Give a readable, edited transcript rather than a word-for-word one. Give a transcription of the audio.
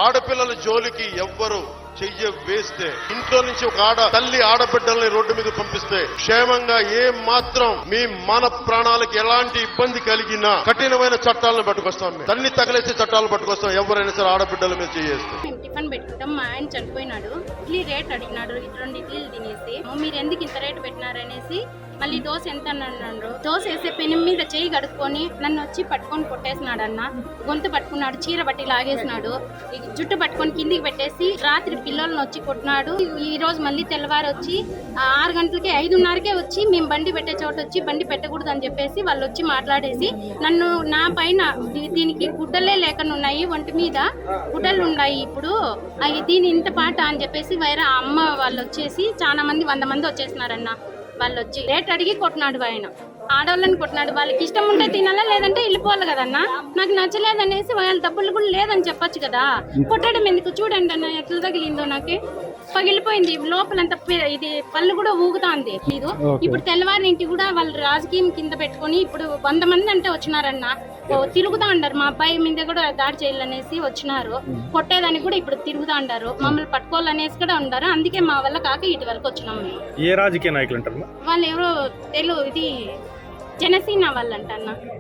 ఆడపిల్లల జోలికి ఎవ్వరు చెయ్య వేస్తే, ఇంట్లో నుంచి ఒక తల్లి ఆడబిడ్డల్ని రోడ్డు మీద పంపిస్తే, క్షేమంగా మాత్రం మీ ప్రాణాలకు ఎలాంటి ఇబ్బంది కలిగినా కఠినమైన చట్టాలను పట్టుకొస్తాం. మేము తన్ని తగలేసే చట్టాలు పట్టుకొస్తాం. ఎవరైనా సరే ఆడబిడ్డల మీద చేయేస్తాం. మేము టిఫిన్ పెట్టుకుంటాం. మా ఆయన చనిపోయినాడు. ఇడ్లీ రేట్ అడిగినాడు. 2 ఇడ్లీలు తినేసి, మీరు ఎందుకు ఇంత రేటు పెట్టినారనేసి మళ్ళీ దోశ ఎంత అన్నాడు. దోశ వేసే పెను మీద చేయి కడుక్కొని నన్ను వచ్చి పట్టుకొని కొట్టేసినాడు. అన్న గొంతు పట్టుకున్నాడు, చీర బట్టి లాగేసినాడు, జుట్టు పట్టుకొని కిందికి పెట్టేసి రాత్రి పిల్లలను వచ్చి కొట్టినాడు. ఈ రోజు మళ్ళీ తెల్లవారు వచ్చి 6 గంటలకి 5:30కే వచ్చి మేము బండి పెట్టే చోట వచ్చి బండి పెట్టకూడదు అని చెప్పేసి వాళ్ళు వచ్చి మాట్లాడేసి నన్ను నా పైన దీనికి గుడ్డలే లేకుండా ఉన్నాయి, ఒంటి మీద గుడ్డలు ఉన్నాయి, ఇప్పుడు దీని ఇంత పాట అని చెప్పేసి వేరే అమ్మ వాళ్ళు వచ్చేసి చాలా మంది 100 మంది వచ్చేసినారన్న. వాళ్ళు వచ్చి రేట్ అడిగి కొట్టినాడు. ఆయన ఆడవాళ్ళని కొట్టినాడు. వాళ్ళకి ఇష్టం ఉంటే తినాలా, లేదంటే వెళ్ళిపోవాలి కదన్నా. నాకు నచ్చలేదనేసి వాళ్ళ డబ్బులు కూడా లేదని చెప్పొచ్చు కదా. కొట్టడం ఎందుకు? చూడండి అన్న ఎట్లా తగిలిందో, నాకు పగిలిపోయింది లోపలంతా. ఇది పళ్ళు కూడా ఊగుతాంది. ఇది ఇప్పుడు తెల్లవారింటి కూడా వాళ్ళు రాజకీయం కింద పెట్టుకొని ఇప్పుడు 100 మంది అంటే వచ్చినారన్న. తిరుగుతా ఉండారు. మా అబ్బాయి మీద కూడా దాడి చేయాలనేసి వచ్చినారు. కొట్టేదానికి కూడా ఇప్పుడు తిరుగుతా ఉండారు. మమ్మల్ని పట్టుకోవాలనేసి కూడా ఉండారు. అందుకే మా వల్ల కాక ఇటు వరకు వచ్చినాం. ఏ రాజకీయ నాయకులు అంటారు? వాళ్ళు ఎవరో ఇది జనసేన వాళ్ళంట అన్న.